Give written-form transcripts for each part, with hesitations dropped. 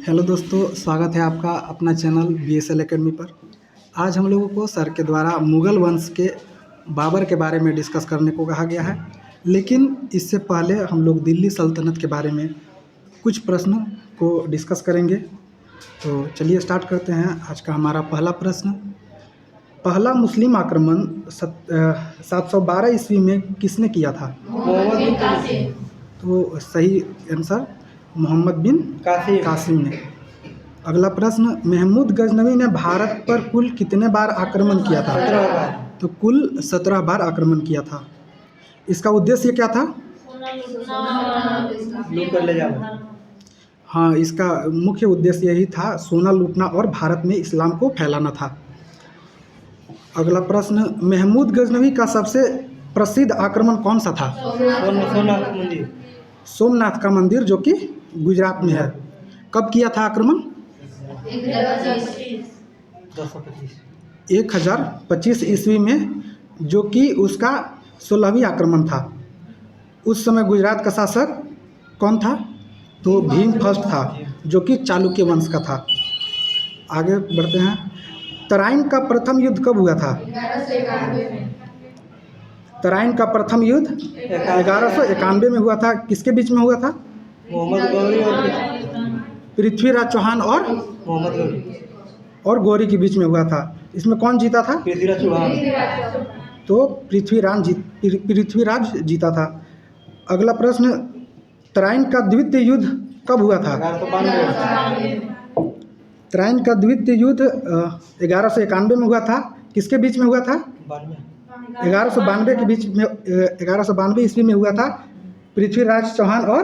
Hello दोस्तों, स्वागत है आपका अपना चैनल BSL एकेडमी पर। आज हम लोगों को सर के द्वारा मुग़ल वंश के बाबर के बारे में डिस्कस करने को कहा गया है, लेकिन इससे पहले हम लोग दिल्ली सल्तनत के बारे में कुछ प्रश्नों को डिस्कस करेंगे। तो चलिए स्टार्ट करते हैं। आज का हमारा पहला प्रश्न, पहला मुस्लिम आक्रमण 712 ईस्वी में किसने किया था? तो सही आंसर मोहम्मद बिन कासिम ने। अगला प्रश्न, महमूद गजनवी ने भारत पर कुल कितने बार आक्रमण किया था? 17 बार। तो कुल 17 बार आक्रमण किया था। इसका उद्देश्य क्या था? लूट कर ले जाना। हाँ, इसका मुख्य उद्देश्य यही था, सोना लूटना और भारत में इस्लाम को फैलाना था। अगला प्रश्न, महमूद गजनवी का सबसे प्रसिद्ध आक्रमण कौन सा था? सोमनाथ मंदिर। सोमनाथ का मंदिर, जो कि गुजरात में है। कब किया था आक्रमण? 1025 ईस्वी में, जो कि उसका 16वीं आक्रमण था। उस समय गुजरात का शासक कौन था? तो भीम फर्स्ट था, जो कि चालुक्य वंश का था। आगे बढ़ते हैं। तराइन का प्रथम युद्ध कब हुआ था? 1191 में। तराइन का प्रथम युद्ध 1191 में हुआ था। किसके बीच में हुआ था? मोहम्मद गौरी पृथ्वीराज चौहान और गौरी के बीच में हुआ था। इसमें कौन जीता था? पृथ्वीराज चौहान। तो पृथ्वीराज जीता था। अगला प्रश्न, तराइन का द्वितीय युद्ध कब हुआ था? 1192। तराइन का द्वितीय युद्ध 1191 में हुआ था। किसके बीच में हुआ था? 1192 के बीच में, 1192 ईस्वी में हुआ था। पृथ्वीराज चौहान और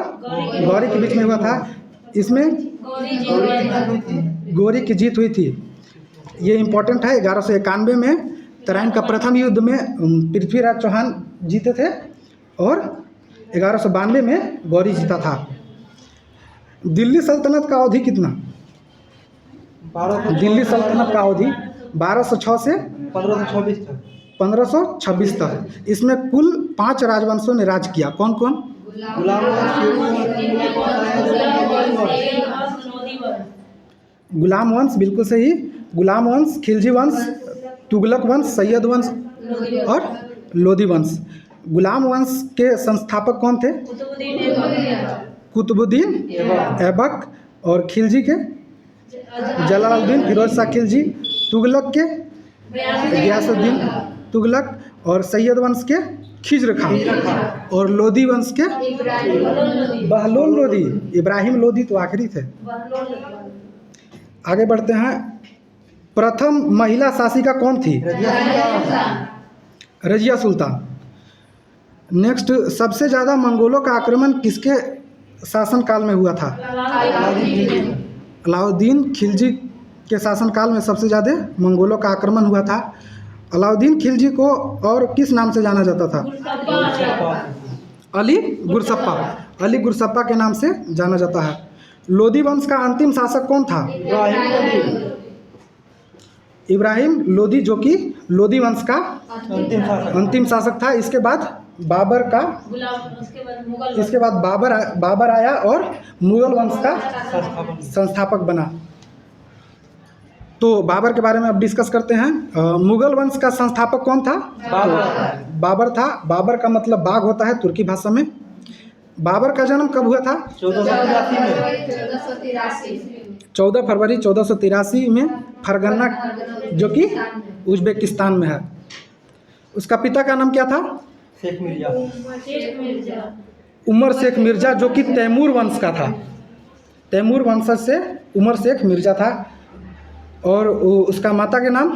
गौरी के बीच में हुआ था। इसमें गौरी की जीत हुई थी। ये इम्पोर्टेंट है। 1191 में तराइन का प्रथम युद्ध में पृथ्वीराज चौहान जीते थे और 1192 में गौरी जीता था। दिल्ली सल्तनत का अवधि कितना? दिल्ली सल्तनत का अवधि 1206 से 1526 तक। इसमें कुल 5 राजवंशों ने राज किया। कौन कौन? गुलाम वंश, बिल्कुल सही। गुलाम वंश, खिलजी वंश, तुगलक वंश, सैयद वंश और लोधी वंश। गुलाम वंश के संस्थापक कौन थे? कुतुबुद्दीन ऐबक। और खिलजी के जलालुद्दीन फिरोज शाह खिलजी। तुगलक के गियासुद्दीन तुगलक। और सैयद वंश के खिज्र खान। और लोधी वंश के बहलोल लोधी। इब्राहिम लोधी तो आखिरी थे। आगे बढ़ते हैं। प्रथम महिला शासिका कौन थी? रजिया सुल्तान। नेक्स्ट, सबसे ज़्यादा मंगोलों का आक्रमण किसके शासनकाल में हुआ था? अलाउद्दीन खिलजी के शासनकाल में सबसे ज़्यादा मंगोलों का आक्रमण हुआ था। अलाउद्दीन खिलजी को और किस नाम से जाना जाता था? अली गुरसप्पा। अली गुरसप्पा के नाम से जाना जाता है। लोधी वंश का अंतिम शासक कौन था? इब्राहिम लोधी, जो कि लोधी वंश का अंतिम शासक था। इसके बाद बाबर आया और मुगल वंश का संस्थापक बना। तो बाबर के बारे में अब डिस्कस करते हैं। मुगल वंश का संस्थापक कौन था? बाबर था। बाबर का मतलब बाघ होता है तुर्की भाषा में। बाबर का जन्म कब हुआ था? 14 फरवरी 1483 में फरगना, जो कि उज्बेकिस्तान में है। उसका पिता का नाम क्या था? शेख मिर्जा। उमर शेख मिर्जा, जो कि तैमूर वंश का था। तैमूर वंशज से उमर शेख मिर्जा था। और उसका माता के नाम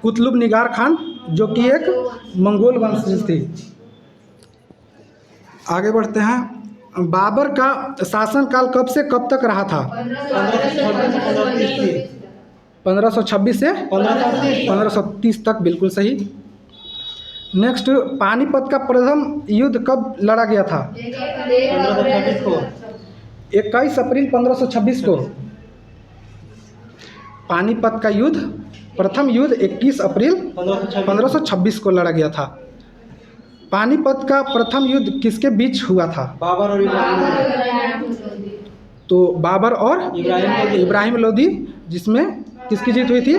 कुतुब निगार खान, जो कि एक मंगोल वंशज थी। आगे बढ़ते हैं। बाबर का शासनकाल कब से कब तक रहा था? 1526 से 1530 तक, बिल्कुल सही। नेक्स्ट, पानीपत का प्रथम युद्ध कब लड़ा गया था? 21 अप्रैल 1526 को। पानीपत का युद्ध, प्रथम युद्ध 21 अप्रैल 1526 को लड़ा गया था। पानीपत का प्रथम युद्ध किसके बीच हुआ था? बाबर और इब्राहिम। तो बाबर और इब्राहिम लोधी। इब्राहिम लोधी, जिसमें किसकी जीत हुई थी?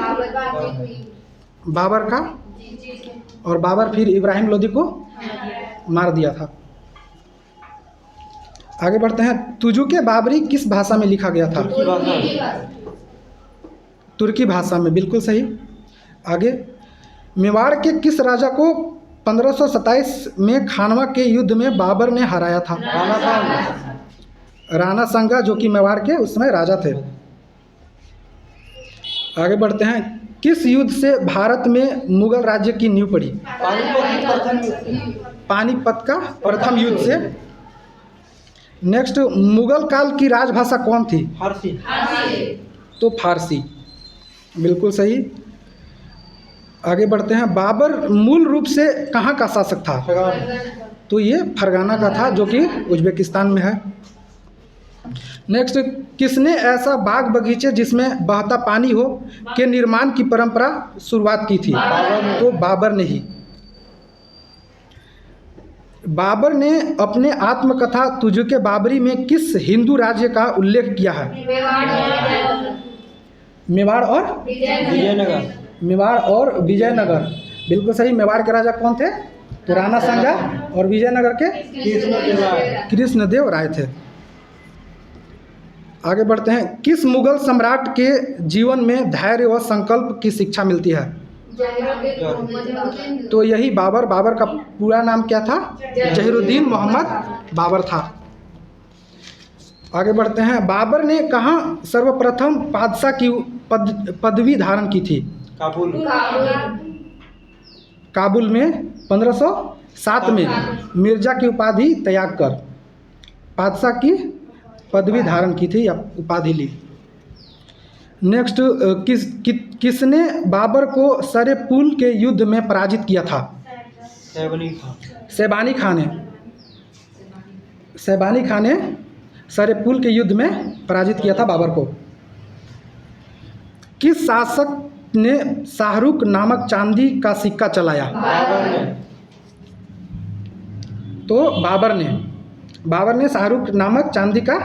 बाबर का। और बाबर फिर इब्राहिम लोधी को मार दिया था। आगे बढ़ते हैं। तुजुक बाबरी किस भाषा में लिखा गया था? तुर्की भाषा। तुर्की भाषा में, बिल्कुल सही। आगे, मेवाड़ के किस राजा को 1527 में खानवा के युद्ध में बाबर ने हराया था? राणा खान। राणा संगा, जो कि मेवाड़ के उस समय राजा थे। आगे बढ़ते हैं। किस युद्ध से भारत में मुगल राज्य की नींव पड़ी? पानीपत का प्रथम युद्ध से। नेक्स्ट, मुगल काल की राजभाषा कौन थी? फारसी। तो फारसी, बिल्कुल सही। आगे बढ़ते हैं। बाबर मूल रूप से कहाँ का शासक था? तो ये फरगाना का था, जो कि उज्बेकिस्तान में है। नेक्स्ट, किसने ऐसा बाग बगीचे जिसमें बहता पानी हो के निर्माण की परंपरा शुरुआत की थी? तो बाबर ने ही। बाबर ने अपने आत्मकथा तुजुक बाबरी में किस हिंदू राज्य का उल्लेख किया है? मेवाड़ और विजयनगर। मेवाड़ और विजयनगर, बिल्कुल सही। मेवाड़ के राजा कौन थे? तो राणा संगा। और विजयनगर के कृष्णदेव राय थे। आगे बढ़ते हैं। किस मुगल सम्राट के जीवन में धैर्य व संकल्प की शिक्षा मिलती है? तो यही बाबर। बाबर का पूरा नाम क्या था? जहीरुद्दीन मोहम्मद बाबर था। आगे बढ़ते हैं। बाबर ने कहाँ सर्वप्रथम बादशाह की पदवी धारण की थी? काबुल। काबुल में 1507 में मिर्जा की उपाधि त्याग कर बादशाह की पदवी धारण की थी या उपाधि ली। नेक्स्ट, किसने बाबर को सरे पुल के युद्ध में पराजित किया था? शैबानी खान ने। शैबानी खान ने सरे पुल के युद्ध में पराजित किया था बाबर को। किस शासक ने शाहरुख नामक चांदी का सिक्का चलाया? तो बाबर ने। बाबर ने शाहरुख नामक चांदी का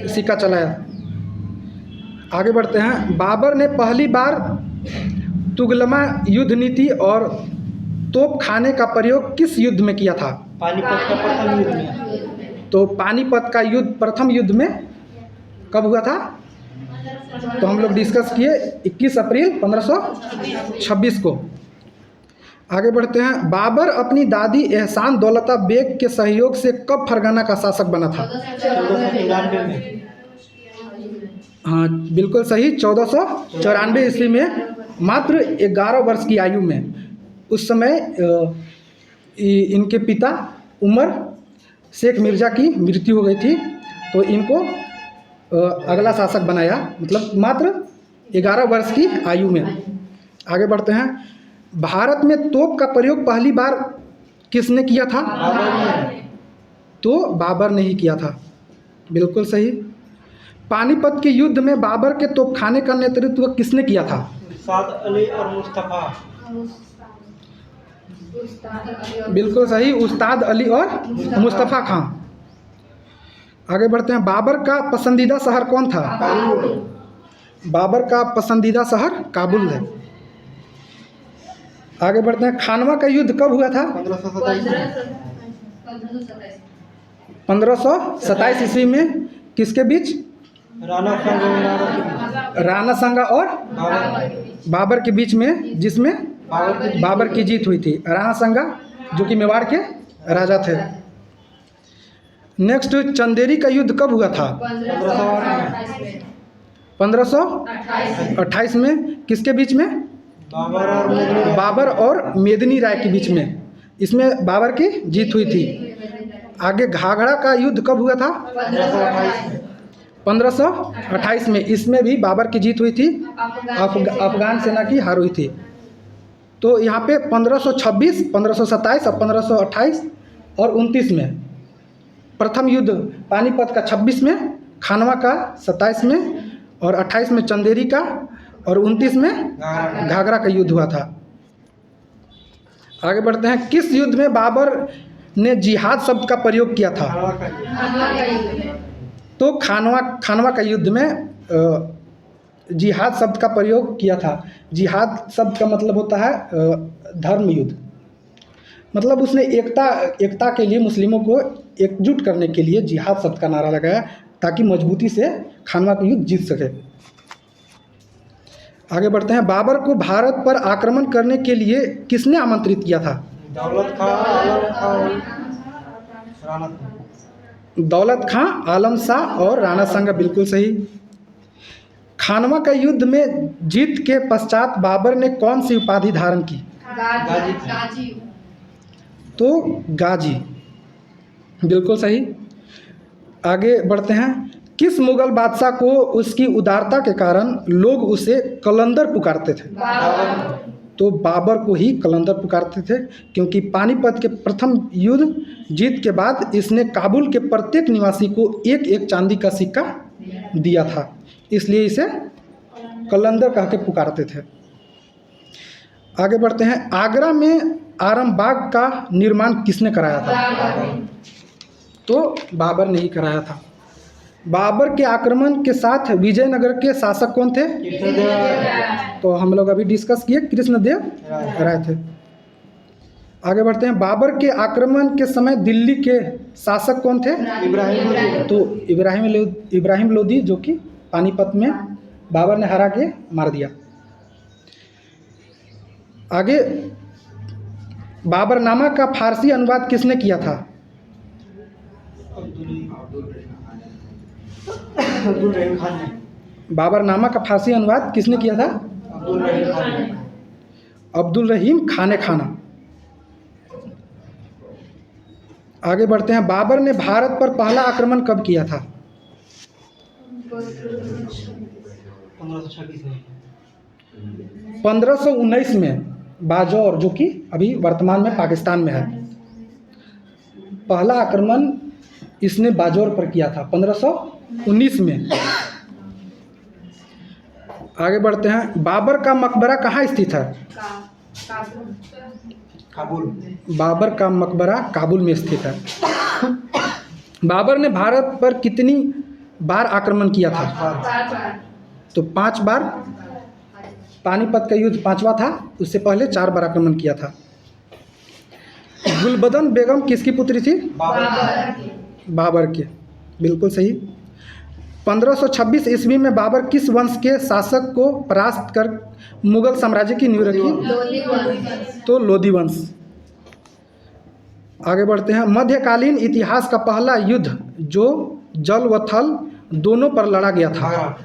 सिक्का चलाया। आगे बढ़ते हैं। बाबर ने पहली बार तुगलमा युद्ध नीति और तोप खाने का प्रयोग किस युद्ध में किया था? पानीपत का प्रथम युद्ध में। तो पानीपत का युद्ध प्रथम युद्ध में कब हुआ था? तो हम लोग डिस्कस किए 21 अप्रैल 1526 को। आगे बढ़ते हैं। बाबर अपनी दादी एहसान दौलता बेग के सहयोग से कब फरगाना का शासक बना था? 1499 में। हाँ, बिल्कुल सही। 1494 ईस्वी में, मात्र 11 वर्ष की आयु में। उस समय इनके पिता उमर शेख मिर्ज़ा की मृत्यु हो गई थी, तो इनको अगला शासक बनाया, मतलब मात्र 11 वर्ष की आयु में। आगे बढ़ते हैं। भारत में तोप का प्रयोग पहली बार किसने किया था? तो बाबर ने ही किया था, बिल्कुल सही। पानीपत के युद्ध में बाबर के तोपखाने का नेतृत्व किसने किया था? उस्ताद अली और मुस्तफ़ा। बिल्कुल सही, उस्ताद अली और मुस्तफ़ा खां। आगे बढ़ते हैं। बाबर का पसंदीदा शहर कौन था? बाबर का पसंदीदा शहर काबुल है। आगे बढ़ते हैं। खानवा का युद्ध कब हुआ था? 1527 ईस्वी में। किसके बीच? राणा संगा और बाबर के बीच में, जिसमें बाबर की जीत हुई थी। राणा संगा, जो कि मेवाड़ के राजा थे। नेक्स्ट, चंदेरी का युद्ध कब हुआ था? 1528 में। किसके बीच में? बाबर और मेदिनी राय के बीच में। इसमें बाबर की जीत हुई थी। आगे, घाघरा का युद्ध कब हुआ था? 1528 में। इसमें भी बाबर की जीत हुई थी, अफगान सेना की हार हुई थी। तो यहाँ पे 1526, 1527 और 1528 और 29 में प्रथम युद्ध पानीपत का 26 में, खानवा का 27 में और 28 में चंदेरी का और 29 में घाघरा का युद्ध हुआ था। आगे बढ़ते हैं। किस युद्ध में बाबर ने जिहाद शब्द का प्रयोग किया था? तो खानवा का युद्ध में जिहाद शब्द का प्रयोग किया था। जिहाद शब्द का मतलब होता है धर्म युद्ध। मतलब उसने एकता के लिए मुस्लिमों को एकजुट करने के लिए जिहाद शब्द का नारा लगाया ताकि मजबूती से खानवा का युद्ध जीत सके। आगे बढ़ते हैं। बाबर को भारत पर आक्रमण करने के लिए किसने आमंत्रित किया था? दौलत खां, आलम खां और राणा खां। दौलत खां, आलम शाह और राणा सांगा, बिल्कुल सही। खानवा का युद्ध में जीत के पश्चात बाबर ने कौन सी उपाधि धारण की? गाजी। तो गाजी, बिल्कुल सही। आगे बढ़ते हैं। किस मुगल बादशाह को उसकी उदारता के कारण लोग उसे कलंदर पुकारते थे? तो बाबर को ही कलंदर पुकारते थे, क्योंकि पानीपत के प्रथम युद्ध जीत के बाद इसने काबुल के प्रत्येक निवासी को एक एक चांदी का सिक्का दिया था, इसलिए इसे कलंदर कह के पुकारते थे। आगे बढ़ते हैं। आगरा में आरामबाग का निर्माण किसने कराया था? तो बाबर ने ही कराया था। बाबर के आक्रमण के साथ विजयनगर के शासक कौन थे? तो हम लोग अभी डिस्कस किए, कृष्णदेव राय थे। आगे बढ़ते हैं। बाबर के आक्रमण के समय दिल्ली के शासक कौन थे? तो इब्राहिम लोदी, जो कि पानीपत में बाबर ने हरा के मार दिया। आगे, बाबरनामा का फारसी अनुवाद किसने किया था? अब्दुल रहीम खान ने। बाबरनामा का फारसी अनुवाद किसने किया था? अब्दुल रहीम खान ने। अब्दुल रहीम खाने खाना। आगे बढ़ते हैं। बाबर ने भारत पर पहला आक्रमण कब किया था? 1526 में। 1519 में बाजौर, जो कि अभी वर्तमान में पाकिस्तान में है। पहला आक्रमण इसने बाजौर पर किया था 1519 में। आगे बढ़ते हैं। बाबर का मकबरा कहाँ स्थित है? काबुल। बाबर का मकबरा काबुल में स्थित है। बाबर ने भारत पर कितनी बार आक्रमण किया था? तो 5 बार। पानीपत का युद्ध 5वां था, उससे पहले 4 बार आक्रमण किया था। गुलबदन बेगम किसकी पुत्री थी? बाबर के, बिल्कुल सही। 1526 ईस्वी में बाबर किस वंश के शासक को परास्त कर मुगल साम्राज्य की नींव रखी? तो लोदी वंश। आगे बढ़ते हैं। मध्यकालीन इतिहास का पहला युद्ध जो जल व थल दोनों पर लड़ा गया था,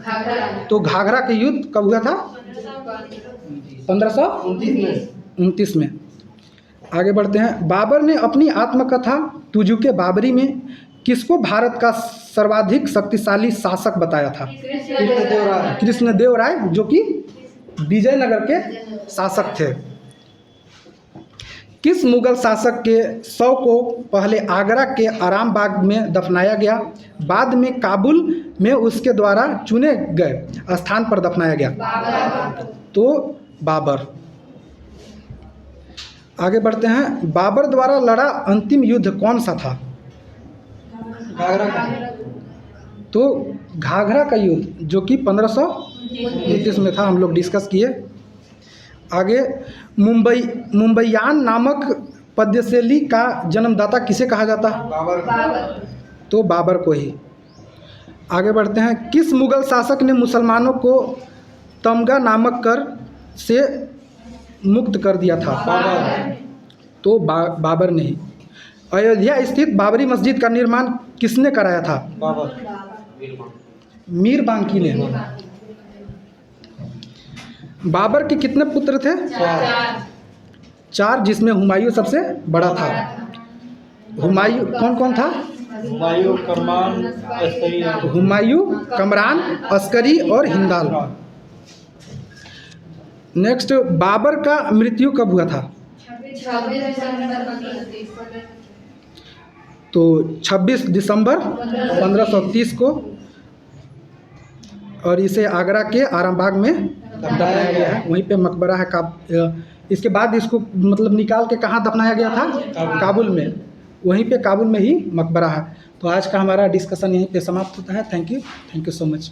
तो घाघरा के युद्ध कब हुआ था? 1529 में। आगे बढ़ते हैं। बाबर ने अपनी आत्मकथा तुजुके बाबरी में किसको भारत का सर्वाधिक शक्तिशाली शासक बताया था? कृष्णदेव राय, जो कि विजयनगर के शासक थे। किस मुगल शासक के शव को पहले आगरा के आरामबाग में दफनाया गया, बाद में काबुल में उसके द्वारा चुने गए स्थान पर दफनाया गया? तो बाबर। आगे बढ़ते हैं। बाबर द्वारा लड़ा अंतिम युद्ध कौन सा था? तो घाघरा का युद्ध, जो कि 1529 में था, हम लोग डिस्कस किए। आगे, मुंबईयान नामक पद्यशैली का जन्मदाता किसे कहा जाता है? बाबर। तो बाबर को ही। आगे बढ़ते हैं। किस मुगल शासक ने मुसलमानों को तमगा नामक कर से मुक्त कर दिया था? बाबर। तो बाबर ने ही। अयोध्या स्थित बाबरी मस्जिद का निर्माण किसने कराया था? बाबर। मीर बांकी ने। बाबर के कितने पुत्र थे? 4, जिसमें हुमायूं सबसे बड़ा था। हुमायूं कौन कौन था? हुमायूं, कमरान, अस्करी। हुमायूं, कमरान, अस्करी और हिंदाल। नेक्स्ट, बाबर का मृत्यु कब हुआ था? तो 26 दिसंबर 1530 को, और इसे आगरा के आरामबाग में दफनाया गया है। वहीं पे मकबरा है। इसके बाद इसको मतलब निकाल के कहाँ दफनाया गया था? काबुल में। वहीं पे काबुल में ही मकबरा है। तो आज का हमारा डिस्कशन यहीं पे समाप्त होता है। Thank you so much.